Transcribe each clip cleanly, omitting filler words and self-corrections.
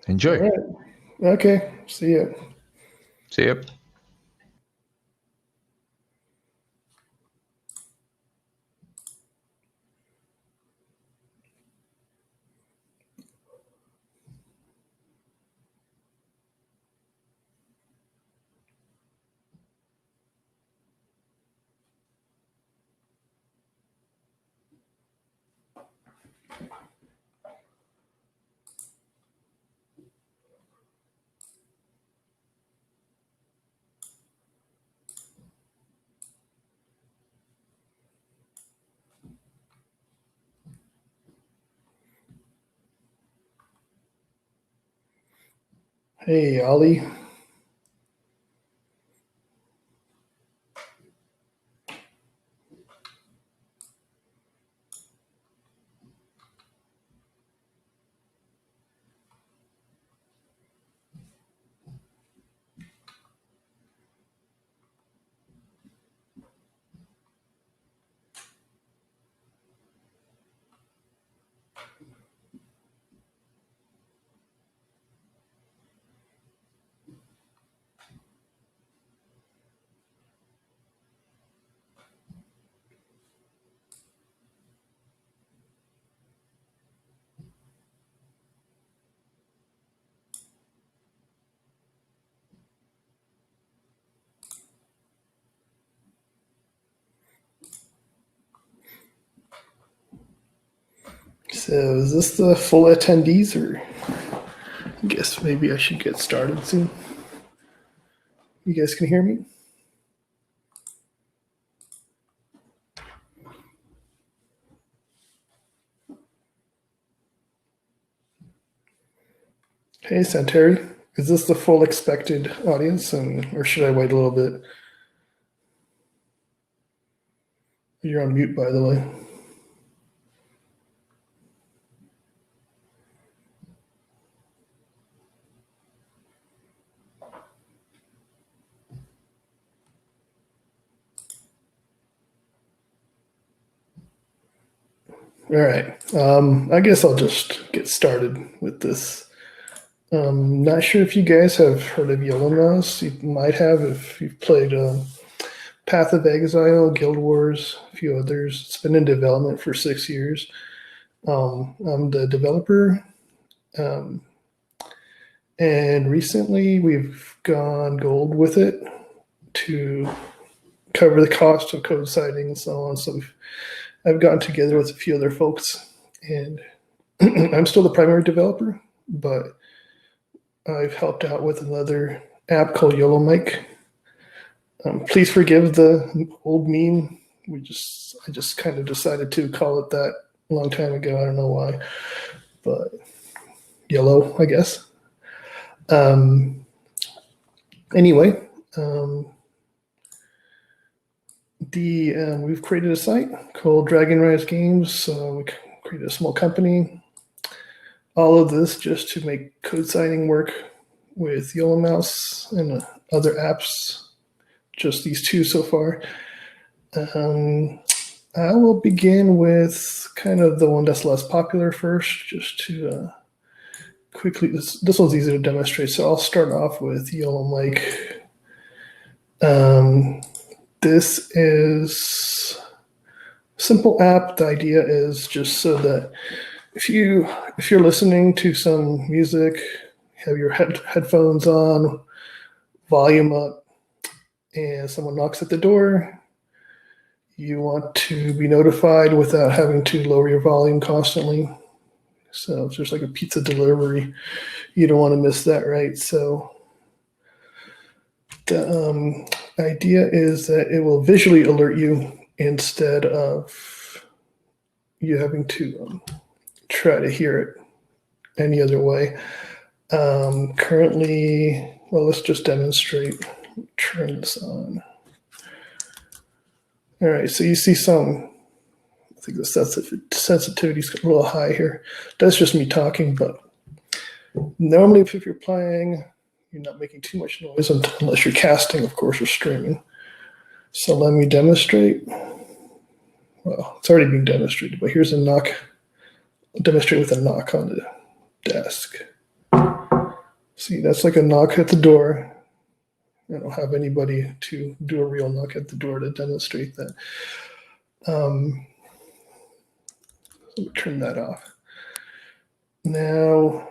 Enjoy. All right. Okay. See ya. See ya. Hey, Ollie. So, is this the full attendees, or I guess maybe I should get started soon? You guys can hear me? Hey, Santeri. Is this the full expected audience, or should I wait a little bit? You're on mute, by the way. All right. I guess I'll just get started with this. Not sure if you guys have heard of Yellow Mouse. You might have if you've played Path of Exile, Guild Wars, a few others. It's been in development for 6 years. I'm the developer. And recently we've gone gold with it to cover the cost of code citing and so on. So I've gotten together with a few other folks, and I'm still the primary developer, but I've helped out with another app called Yellow Mic. Please forgive the old meme. I just kind of decided to call it that a long time ago. I don't know why, but yellow, I guess. Anyway, we've created a site called Dragon Rise Games. We created a small company. All of this just to make code signing work with Yellow Mouse and other apps. Just these two so far. I will begin with kind of the one that's less popular first, just to quickly. This one's easy to demonstrate, so I'll start off with Yellow Mic. This is a simple app. The idea is just so that if you're listening to some music, have your headphones on, volume up, and someone knocks at the door, you want to be notified without having to lower your volume constantly. So if there's like a pizza delivery, you don't want to miss that, right? So the idea is that it will visually alert you instead of you having to try to hear it any other way. Currently, well, let's just demonstrate. Turn this on. All right, so you see some, I think the sensitivity is a little high here. That's just me talking, but normally if you're playing, you're not making too much noise unless you're casting, of course, or streaming. So let me demonstrate. Well, it's already being demonstrated, but here's a knock. I'll demonstrate with a knock on the desk. See, that's like a knock at the door. I don't have anybody to do a real knock at the door to demonstrate that. Let me turn that off. Now,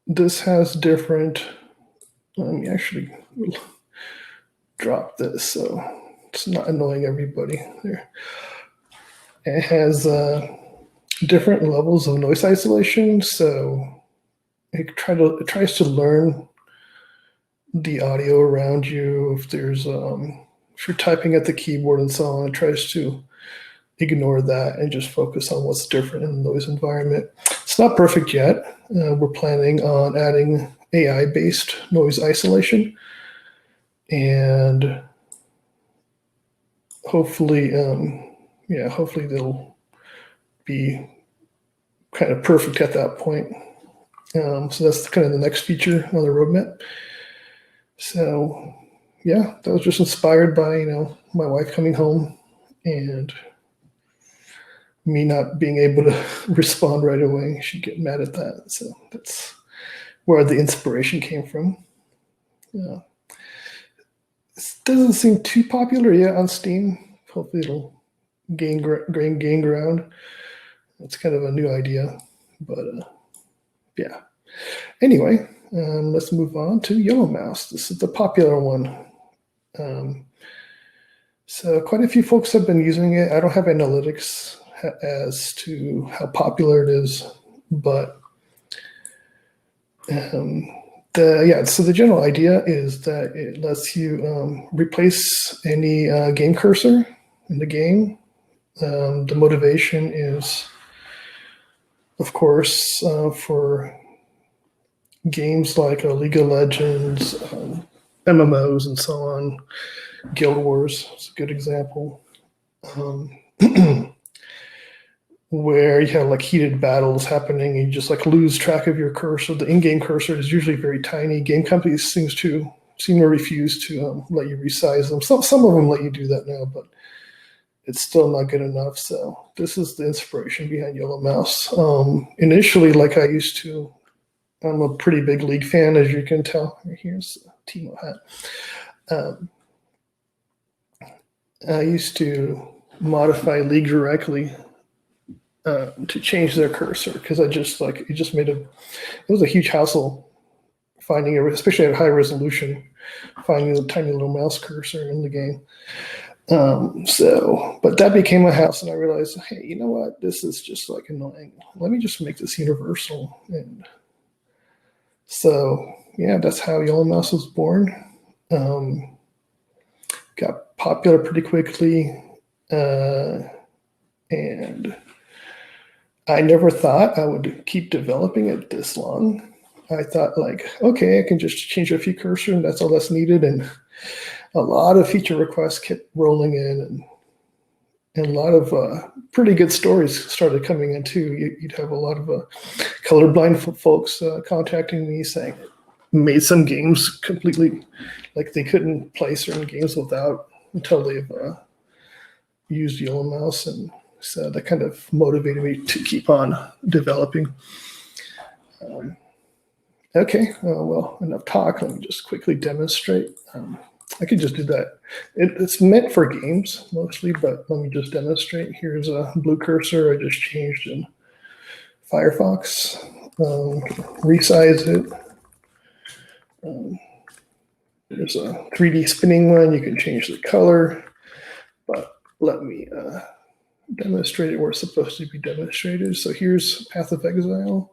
this has different, let me actually drop this so it's not annoying everybody there. It has different levels of noise isolation, so it tries to learn the audio around you. If there's if you're typing at the keyboard and so on, it tries to ignore that and just focus on what's different in the noise environment. It's not perfect yet. We're planning on adding AI-based noise isolation, and hopefully, hopefully they'll be kind of perfect at that point. So that's kind of the next feature on the roadmap. So yeah, that was just inspired by, my wife coming home and me not being able to respond right away. She'd get mad at that. So that's where the inspiration came from. Yeah. This doesn't seem too popular yet on Steam. Hopefully it'll gain ground. It's kind of a new idea, but yeah. Anyway, let's move on to Yellow Mouse. This is the popular one. So quite a few folks have been using it. I don't have analytics as to how popular it is, but so the general idea is that it lets you replace any game cursor in the game. The motivation is, of course, for games like League of Legends, MMOs, and so on. Guild Wars is a good example, where you have like heated battles happening and you just like lose track of your cursor. The in-game cursor is usually very tiny. Game companies seem to refuse to let you resize them. Some of them let you do that now, but it's still not good enough. So this is the inspiration behind Yellow Mouse. Initially, I'm a pretty big League fan, as you can tell. Here's a Timo hat. I used to modify League directly to change their cursor because it was a huge hassle finding it, especially at high resolution, finding the tiny little mouse cursor in the game. But that became a hassle, and I realized, hey, you know what? This is just like annoying. Let me just make this universal. And so, yeah, that's how Yellow Mouse was born. Got popular pretty quickly, and I never thought I would keep developing it this long. I thought like, okay, I can just change a few cursor and that's all that's needed. And a lot of feature requests kept rolling in, and a lot of pretty good stories started coming in too. You'd have a lot of colorblind folks contacting me saying it made some games completely, like they couldn't play certain games until they've used Yellow Mouse, and so that kind of motivated me to keep on developing. Okay, well, enough talk. Let me just quickly demonstrate. I could just do that. It's meant for games mostly, but let me just demonstrate. Here's a blue cursor I just changed in Firefox. Resize it. There's a 3D spinning one. You can change the color, but let me demonstrate it where it's supposed to be demonstrated. So here's Path of Exile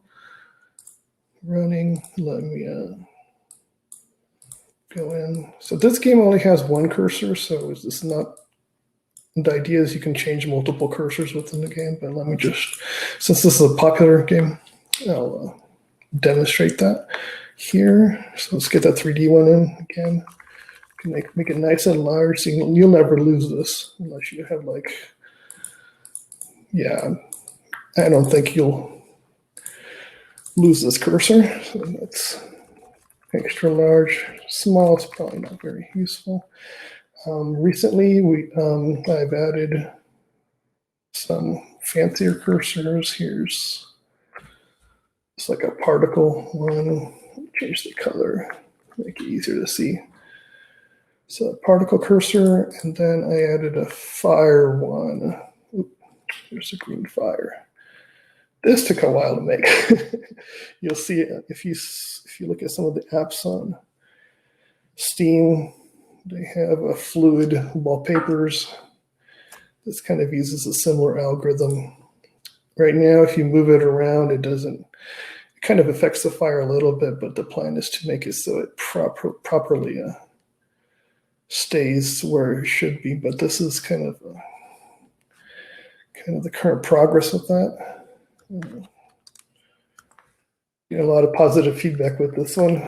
running. Let me go in. So this game only has one cursor, so it's not, the idea is you can change multiple cursors within the game, but let me just, since this is a popular game, I'll demonstrate that here. So let's get that 3D one in again. Make it nice and large, so you'll never lose this unless you have like, yeah, I don't think you'll lose this cursor. So that's extra large. Small is probably not very useful. Recently, I've added some fancier cursors. It's like a particle one. change the color, make it easier to see. So particle cursor, and then I added a fire one. Oop, there's a green fire. This took a while to make. You'll see it if you look at some of the apps on Steam. They have a fluid wallpapers. This kind of uses a similar algorithm. Right now, if you move it around, it kind of affects the fire a little bit, but the plan is to make it so it properly stays where it should be. But this is kind of the current progress of that. A lot of positive feedback with this one.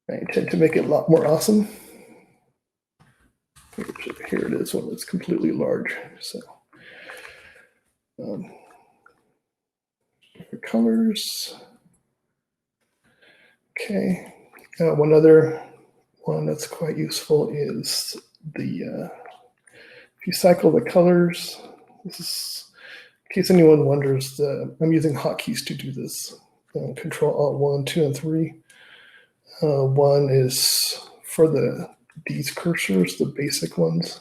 I intend to make it a lot more awesome. Here it is when it's completely large. So different colors. Okay. One other one that's quite useful is if you cycle the colors. This is, in case anyone wonders, I'm using hotkeys to do this. Control Alt 1, 2, and 3. 1 is for these cursors, the basic ones.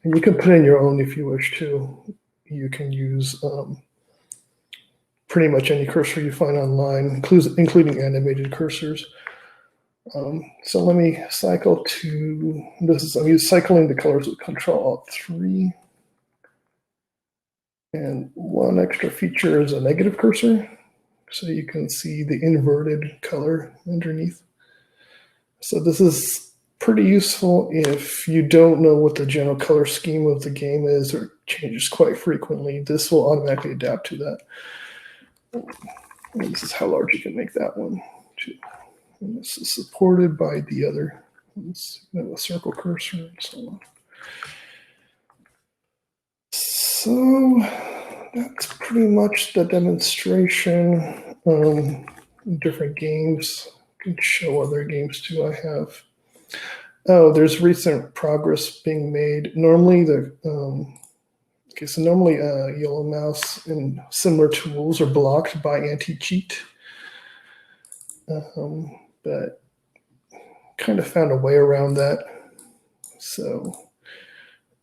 And you can put in your own if you wish to. You can use pretty much any cursor you find online, including animated cursors. So let me cycle to this. I'm cycling the colors with Control Alt 3. And one extra feature is a negative cursor, so you can see the inverted color underneath. So this is pretty useful if you don't know what the general color scheme of the game is or changes quite frequently. This will automatically adapt to that. And this is how large you can make that one too. And this is supported by the other ones, a circle cursor and so on. So that's pretty much the demonstration. Different games. I can show other games too I have. Oh, there's recent progress being made. Normally normally Yellow Mouse and similar tools are blocked by anti-cheat. But kind of found a way around that. So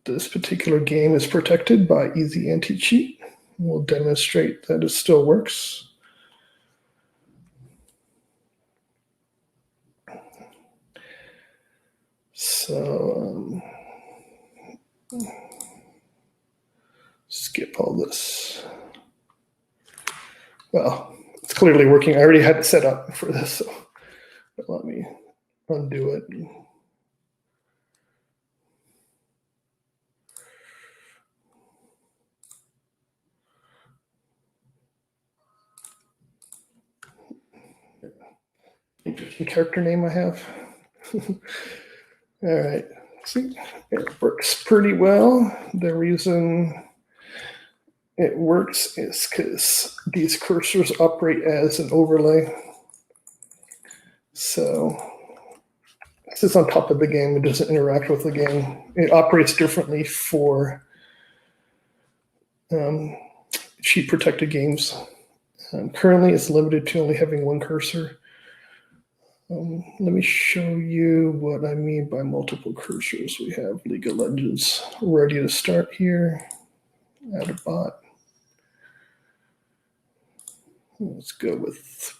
this particular game is protected by easy anti-cheat. We'll demonstrate that it still works. So skip all this. Well, it's clearly working. I already had it set up for this, so let me undo it. Interesting character name I have. All right, see, it works pretty well. The reason it works is because these cursors operate as an overlay. So this is on top of the game. It doesn't interact with the game. It operates differently for cheat protected games. Currently, it's limited to only having one cursor. Let me show you what I mean by multiple cursors. We have League of Legends ready to start here. Add a bot. Let's go with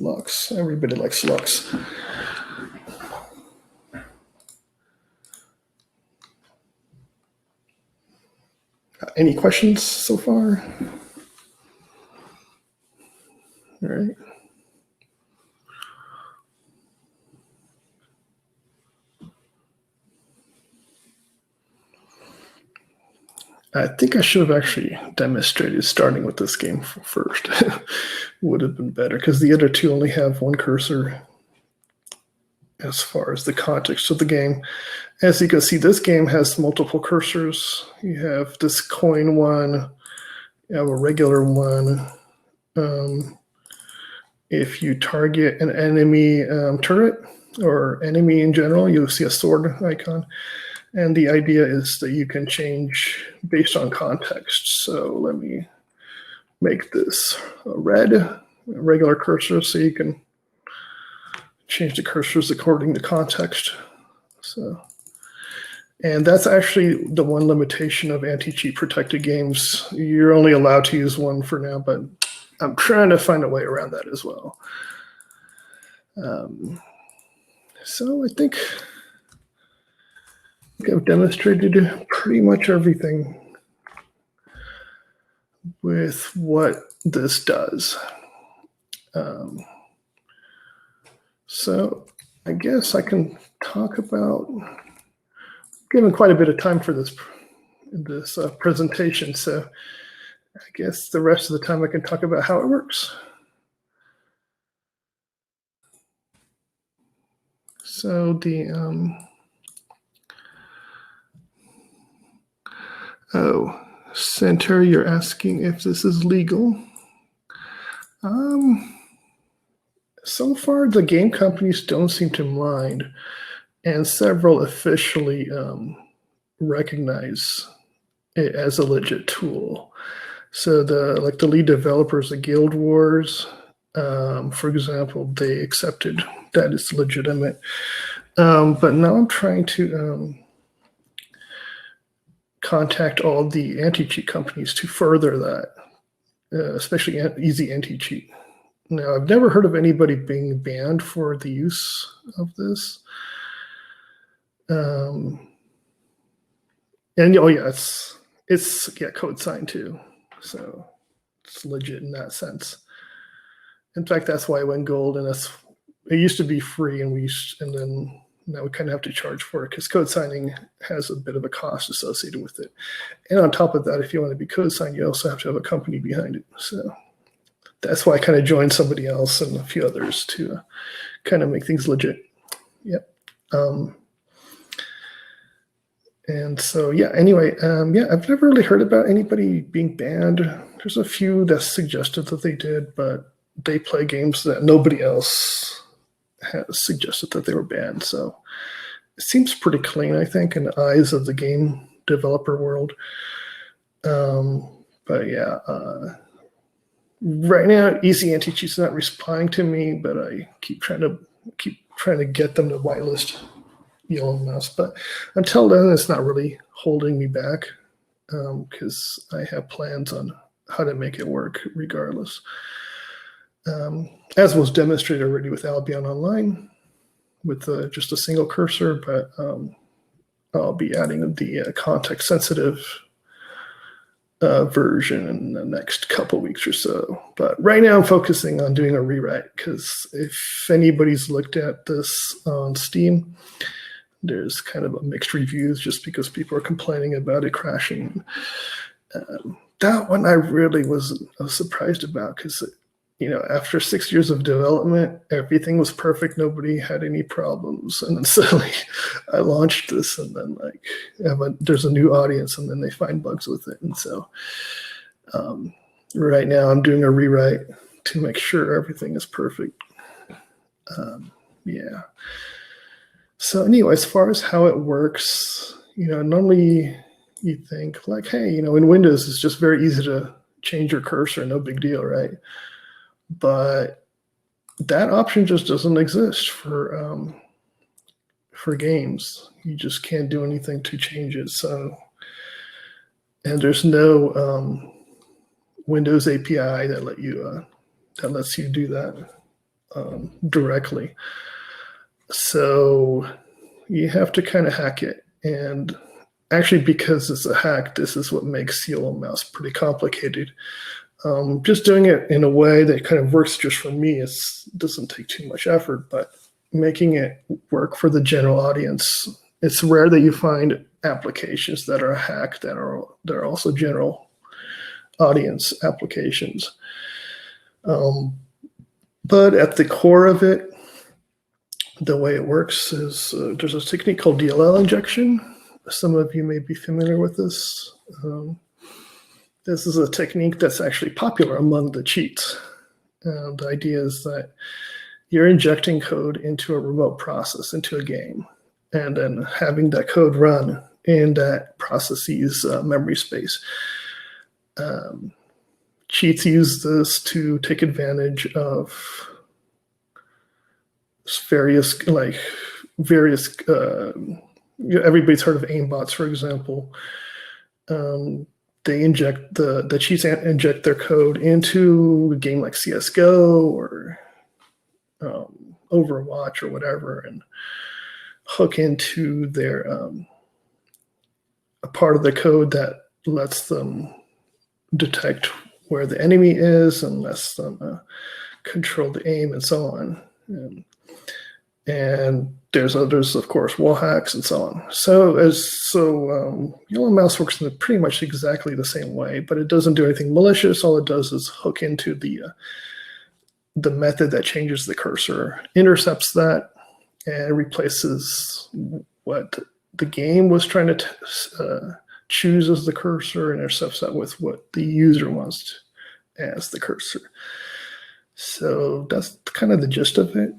Lux. Everybody likes Lux. Any questions so far? All right. I think I should have actually demonstrated starting with this game first. Would have been better because the other two only have one cursor as far as the context of the game. As you can see, this game has multiple cursors. You have this coin one, you have a regular one. If you target an enemy turret or enemy in general, you'll see a sword icon. And the idea is that you can change based on context. So let me make this a red, a regular cursor, so you can change the cursors according to context. So, and that's actually the one limitation of anti-cheat protected games. You're only allowed to use one for now, but I'm trying to find a way around that as well. So I think I've demonstrated pretty much everything with what this does. So I guess I can talk about, given quite a bit of time for this presentation, so I guess the rest of the time I can talk about how it works. So the Center, you're asking if this is legal. So far, the game companies don't seem to mind, and several officially recognize it as a legit tool. So the lead developers of Guild Wars, for example, they accepted that it's legitimate. But now I'm trying to contact all the anti-cheat companies to further that, especially easy anti-cheat. Now, I've never heard of anybody being banned for the use of this. And oh yeah, it's code signed too, so it's legit in that sense. In fact, that's why I went gold, and it used to be free, and then now we kind of have to charge for it because code signing has a bit of a cost associated with it. And on top of that, if you want to be code signed, you also have to have a company behind it. So that's why I kind of joined somebody else and a few others to kind of make things legit. Yep. And so, yeah, anyway, I've never really heard about anybody being banned. There's a few that suggested that they did, but they play games that nobody else has suggested that they were banned. So it seems pretty clean, I think, in the eyes of the game developer world. But yeah, right now, Easy Anti-Cheat's not responding to me, but I keep trying to get them to whitelist Yellow Mouse. But until then, it's not really holding me back because I have plans on how to make it work regardless. As was demonstrated already with Albion.online with just a single cursor, but I'll be adding the context-sensitive version in the next couple weeks or so. But right now I'm focusing on doing a rewrite because if anybody's looked at this on Steam, there's kind of a mixed reviews just because people are complaining about it crashing. That one I really was surprised about because, after 6 years of development, everything was perfect. Nobody had any problems. And then suddenly I launched this and then there's a new audience and then they find bugs with it. And so right now I'm doing a rewrite to make sure everything is perfect. Yeah. So anyway, as far as how it works, normally you think like, hey, in Windows, it's just very easy to change your cursor, no big deal, right? But that option just doesn't exist for games. You just can't do anything to change it. So, and there's no Windows API that lets you do that directly. So you have to kind of hack it. And actually, because it's a hack, this is what makes Yellow Mouse pretty complicated. Just doing it in a way that kind of works just for me, it doesn't take too much effort, but making it work for the general audience, it's rare that you find applications that are a hack that are also general audience applications. But at the core of it, the way it works is there's a technique called DLL injection. Some of you may be familiar with this. This is a technique that's actually popular among the cheats. The idea is that you're injecting code into a remote process, into a game, and then having that code run in that process's memory space. cheats use this to take advantage of various everybody's heard of aimbots, for example. They inject the cheats inject their code into a game like CS:GO or Overwatch or whatever, and hook into their a part of the code that lets them detect where the enemy is and lets them control the aim and so on. And there's others, of course, wall hacks and so on. So Yellow Mouse works in pretty much exactly the same way, but it doesn't do anything malicious. All it does is hook into the method that changes the cursor, intercepts that, and replaces what the game was trying to choose as the cursor, and intercepts that with what the user wants as the cursor. So that's kind of the gist of it.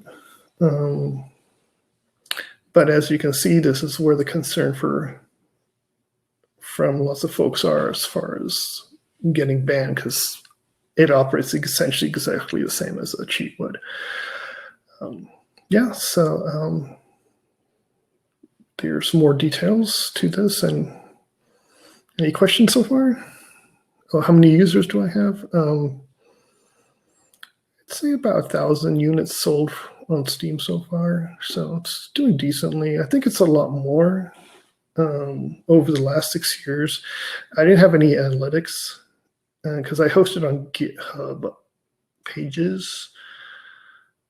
But as you can see, this is where the concern from lots of folks are as far as getting banned, because it operates essentially exactly the same as a cheat would. There's more details to this. And any questions so far? Oh, how many users do I have? I'd say about 1,000 units sold on Steam so far, so it's doing decently. I think it's a lot more over the last 6 years. I didn't have any analytics because I hosted on GitHub pages,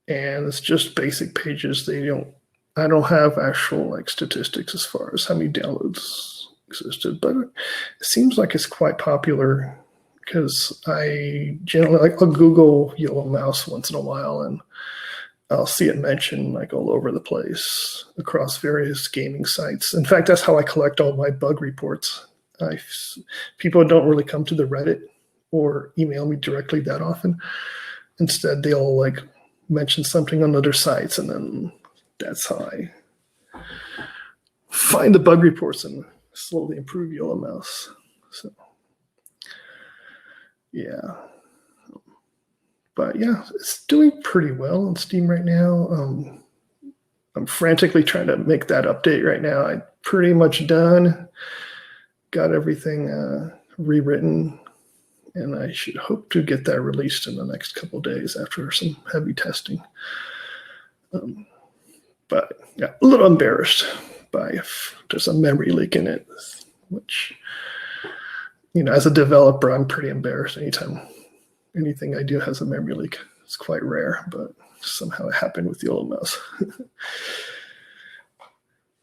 and it's just basic pages. I don't have actual statistics as far as how many downloads existed, but it seems like it's quite popular, because I generally I'll Google Yellow Mouse once in a while, and I'll see it mentioned all over the place across various gaming sites. In fact, that's how I collect all my bug reports. People don't really come to the Reddit or email me directly that often. Instead, they'll mention something on other sites, and then that's how I find the bug reports and slowly improve Yellow Mouse. So, yeah. But yeah, it's doing pretty well on Steam right now. I'm frantically trying to make that update right now. I'm pretty much done. Got everything rewritten, and I should hope to get that released in the next couple of days after some heavy testing. But yeah, a little embarrassed by if there's a memory leak in it, which, as a developer, I'm pretty embarrassed anytime anything I do has a memory leak. It's quite rare, but somehow it happened with Yellow Mouse.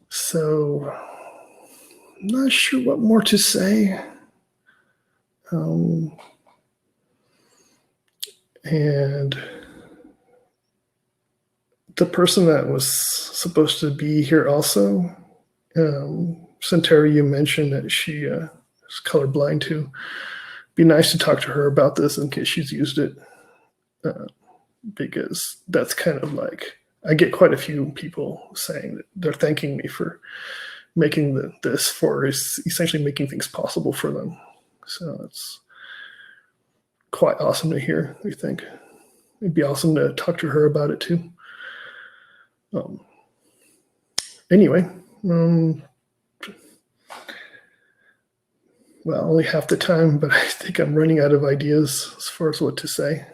So, I'm not sure what more to say. And the person that was supposed to be here also, Centeri, you mentioned that she is colorblind too. Be nice to talk to her about this in case she's used it, because that's kind of I get quite a few people saying that they're thanking me for making this for essentially making things possible for them. So it's quite awesome to hear. I think it'd be awesome to talk to her about it too. Anyway, well, only half the time, but I think I'm running out of ideas as far as what to say.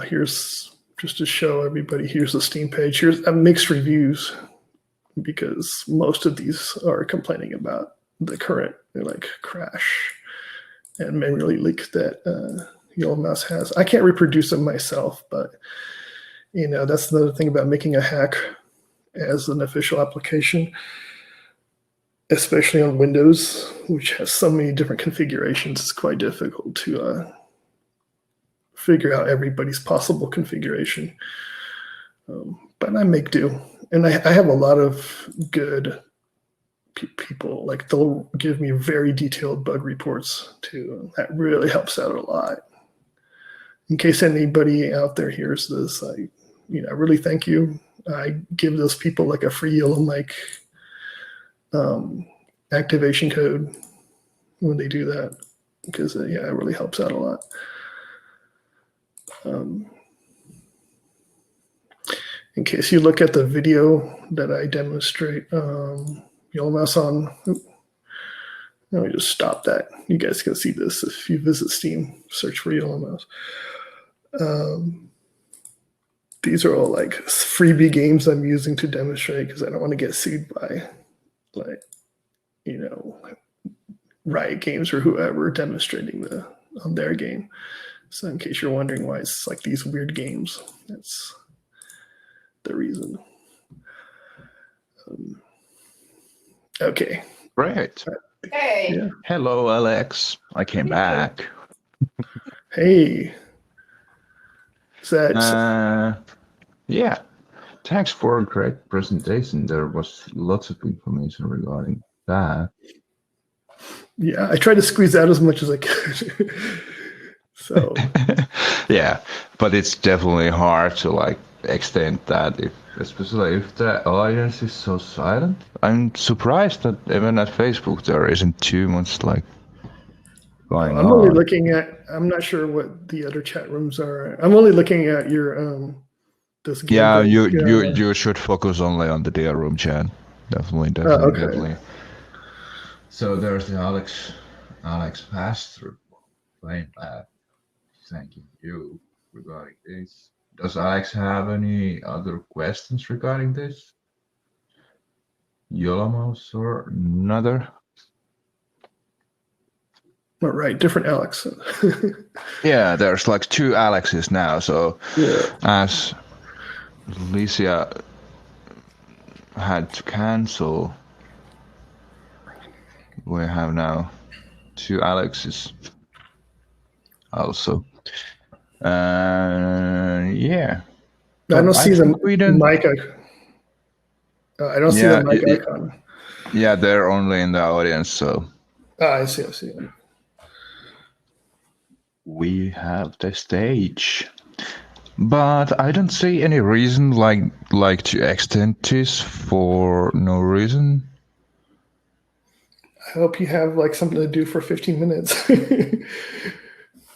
Here's just to show everybody, here's the Steam page. Here's mixed reviews, because most of these are complaining about the current crash and memory leak that Yellow Mouse has. I can't reproduce them myself, but that's another thing about making a hack as an official application, especially on Windows, which has so many different configurations. It's quite difficult to figure out everybody's possible configuration. But I make do. And I have a lot of good people. They'll give me very detailed bug reports too. That really helps out a lot. In case anybody out there hears this, I really thank you. I give those people a free Yellow Mic activation code when they do that. because it really helps out a lot. In case you look at the video that I demonstrate Yellow Mouse on, let me just stop that. You guys can see this if you visit Steam, search for Yellow Mouse. These are all like freebie games I'm using to demonstrate because I don't want to get sued by Riot Games or whoever demonstrating on their game. So in case you're wondering why it's like these weird games, that's the reason. Okay. Great. Hey. Yeah. Hello, Alex. I came back. Hey. Yeah. Thanks for a great presentation. There was lots of information regarding that. Yeah, I tried to squeeze out as much as I could. So yeah, but it's definitely hard to like extend that, especially if the audience is so silent. I'm surprised that even at Facebook there isn't too much like going I'm on. only looking at. I'm not sure what the other chat rooms are. I'm only looking at your this game. Yeah, you should focus only on the DR room chat. Definitely. So there's the Alex Pastor playing that. Thanking you regarding this. Does Alex have any other questions regarding this? Yolamos or another? All right, different Alex. Yeah, there's like two Alexes now. So yeah. as Licia had to cancel, we have now two Alexes also. Yeah. I don't see the mic icon. I don't see the mic icon. Yeah, they're only in the audience, so. I see. We have the stage. But I don't see any reason like to extend this for no reason. I hope you have like something to do for 15 minutes.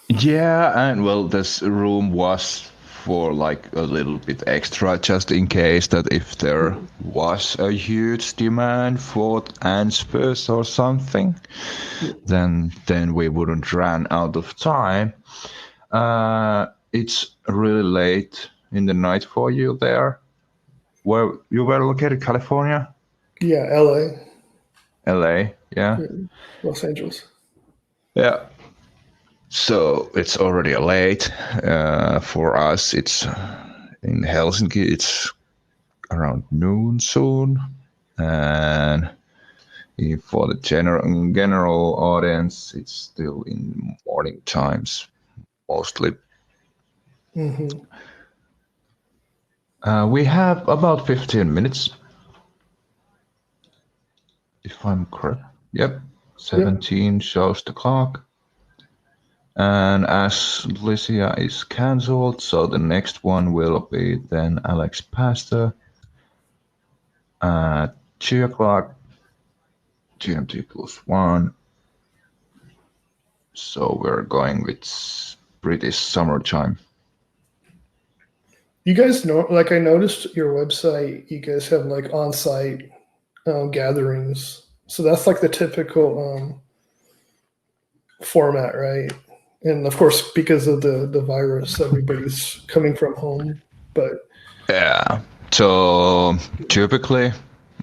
Yeah, and well, this room was for like a little bit extra, just in case that if there was a huge demand for answers or something, then we wouldn't run out of time. It's really late in the night for you there. Where you were located, California? Yeah, LA. LA, yeah. Los Angeles. Yeah. So it's already late. For us, it's in Helsinki. It's around noon soon, and for the general audience, it's still in morning times, mostly. Mm-hmm. We have about 15 minutes, if I'm correct. Yep, 17 shows the clock. And as Licia is cancelled, so the next one will be then Alex Pastor at 2 o'clock GMT +1. So we're going with British summertime. You guys know, like I noticed your website, you guys have like on-site gatherings. So that's like the typical format, right? And of course, because of the virus, everybody's coming from home. But yeah, so typically,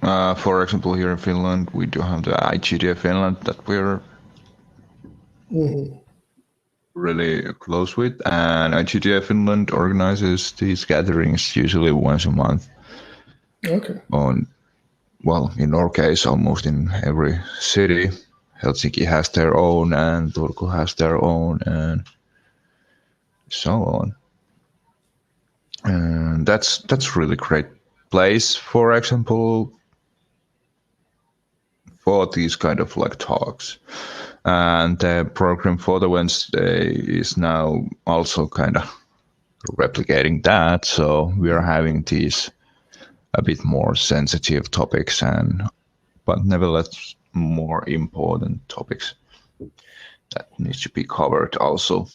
for example, here in Finland, we do have the IGDA Finland that we're really close with, and IGDA Finland organizes these gatherings usually once a month. Okay. In our case, almost in every city. Helsinki has their own, and Turku has their own, and so on. And that's really great place, for example, for these kind of like talks. And the program for the Wednesday is now also kind of replicating that. So we are having these a bit more sensitive topics, but nevertheless more important topics. that needs to be covered also.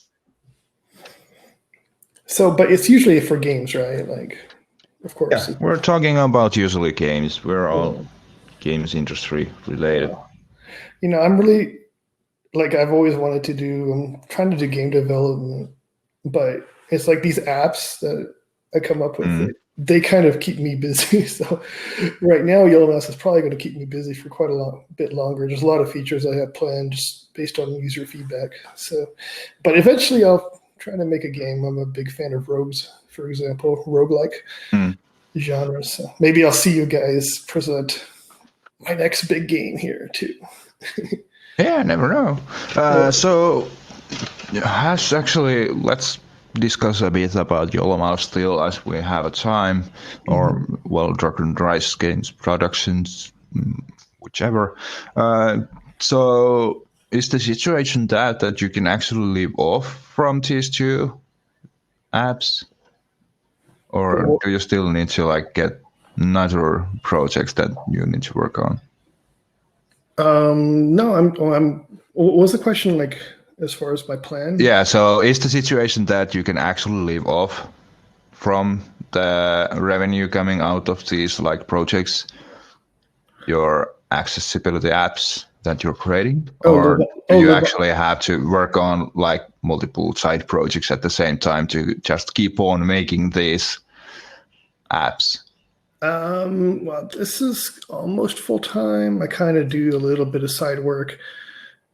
So, but it's usually for games, right? Like, of course. Yeah, we're talking about usually games. We're all games industry related. I'm really, like, I've always wanted to do, I'm trying to do game development, but it's like these apps that I come up with, they kind of keep me busy. So right now, Yellow Mouse is probably going to keep me busy for quite a bit longer. There's a lot of features I have planned just based on user feedback. So, but eventually I'll try to make a game. I'm a big fan of rogues, for example, roguelike genre. So maybe I'll see you guys present my next big game here too. Yeah, never know. So let's discuss a bit about Yellow Mouse still as we have a time, or Dragon Rise Games Productions, whichever. So is the situation that you can actually live off from these two apps, or do you still need to get another projects that you need to work on? No, I'm. What was the question like as far as my plan? Yeah, so is the situation that you can actually live off from the revenue coming out of these projects, your accessibility apps that you're creating, or do you actually have to work on multiple side projects at the same time to just keep on making these apps? Well, this is almost full time. I kind of do a little bit of side work,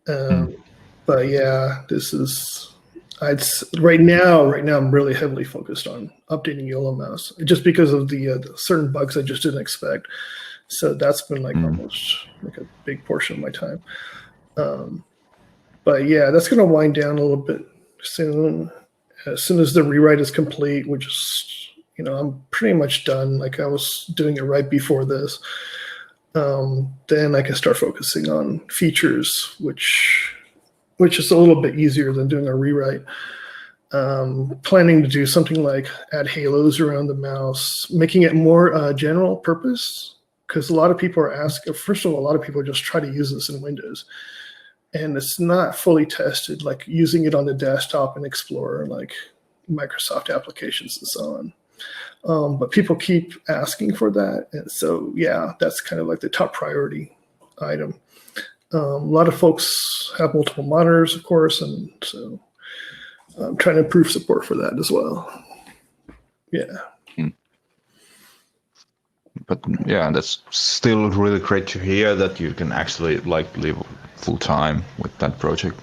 but yeah, this is. Right now, I'm really heavily focused on updating Yellow Mouse, just because of the certain bugs I just didn't expect. So that's been almost like a big portion of my time. But yeah, that's going to wind down a little bit soon. As soon as the rewrite is complete, which is, I'm pretty much done. Like I was doing it right before this. Then I can start focusing on features, which is a little bit easier than doing a rewrite. Planning to do something like add halos around the mouse, making it more general purpose, because a lot of people are asking. First of all, a lot of people just try to use this in Windows, and it's not fully tested, like using it on the desktop and Explorer, like Microsoft applications and so on. But people keep asking for that, and so yeah, that's kind of like the top priority item. A lot of folks have multiple monitors, of course, and so I'm trying to improve support for that as well. Yeah. But yeah, that's still really great to hear that you can actually live full time with that project.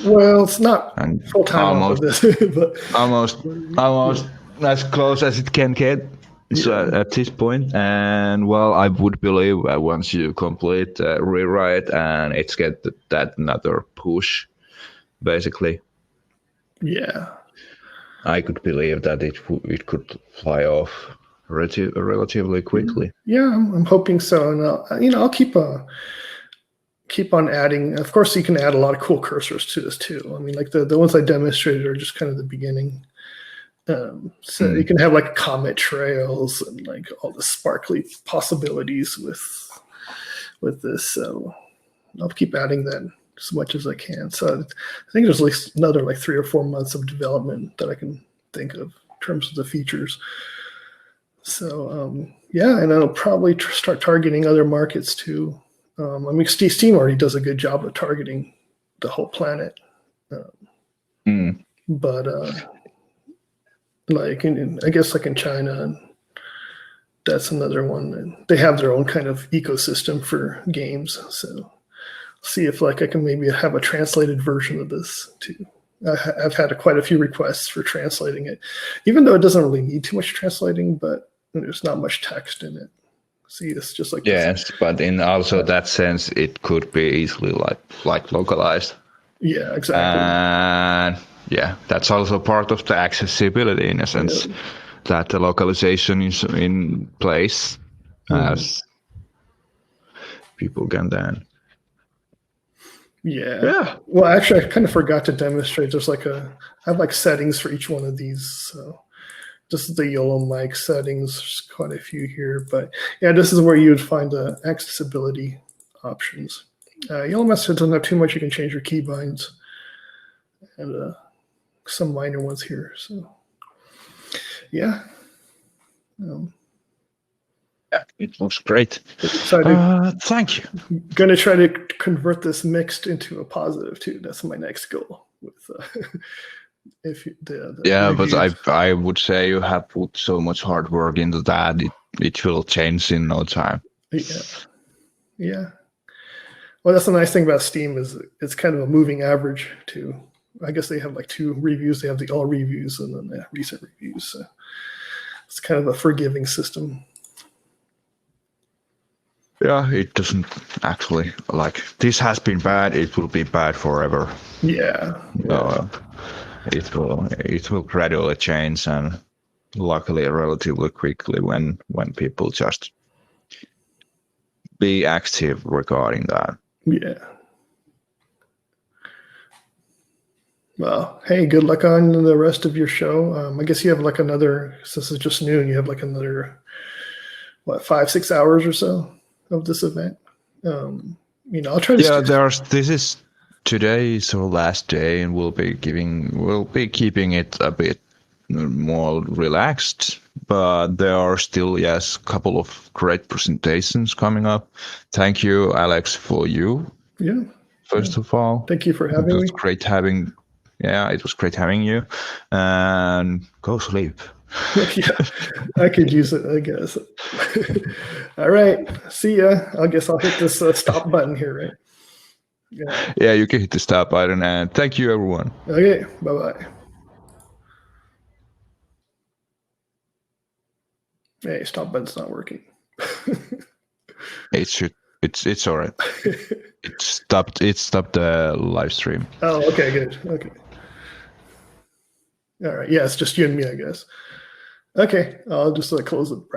Well, it's not full time almost this, but almost as close as it can get. So at this point, and well, I would believe once you complete rewrite and it's get that another push, basically. Yeah, I could believe that it could fly off relatively quickly. Yeah, I'm hoping so, and I'll keep on adding. Of course, you can add a lot of cool cursors to this too. I mean, like the ones I demonstrated are just kind of the beginning. So you can have like comet trails and like all the sparkly possibilities with this. So I'll keep adding that as much as I can. So I think there's at least another 3 or 4 months of development that I can think of in terms of the features. So yeah, and I'll probably start targeting other markets too. I mean, Steam already does a good job of targeting the whole planet. But I guess in China, that's another one. And they have their own kind of ecosystem for games. So see if I can maybe have a translated version of this too. I've had quite a few requests for translating it, even though it doesn't really need too much translating, but there's not much text in it. See, it's just like yes, but in also that sense, it could be easily like localized. Yeah, exactly. And yeah, that's also part of the accessibility in a sense, that the localization is in place as people can then. Yeah. Well, actually, I kind of forgot to demonstrate. There's I have settings for each one of these. So this is the YOLO mic settings. There's quite a few here, but yeah, this is where you would find the accessibility options. YOLO Master doesn't have too much. You can change your keybinds. and some minor ones here. So, yeah. Yeah, it looks great. Thank you. Going to try to convert this mixed into a positive too. That's my next goal. With if you, the but reviews. I would say you have put so much hard work into that. It will change in no time. Yeah. Well, that's the nice thing about Steam is it's kind of a moving average too. I guess they have like 2 reviews. They have the all reviews and then the recent reviews. So it's kind of a forgiving system. Yeah, it doesn't actually like this has been bad. It will be bad forever. Yeah. It will gradually change, and luckily relatively quickly when people just be active regarding that. Yeah. Well, hey, good luck on the rest of your show. I guess you have like another, since it's just noon, you have like another, 5-6 hours or so of this event. I'll try to. Yeah, this is today is our last day, and we'll be keeping it a bit more relaxed. But there are still, a couple of great presentations coming up. Thank you, Alex, for you. Yeah. First of all, thank you for having me. It was great having. Yeah, it was great having you. And go sleep. Yeah, I could use it, I guess. All right. See ya. I guess I'll hit this stop button here, right? Yeah, you can hit the stop button, and thank you, everyone. Okay. Bye-bye. Hey, stop button's not working. It's all right. It stopped the live stream. Oh, okay, good. Okay. All right. Yeah, it's just you and me, I guess. Okay, I'll just close the browser.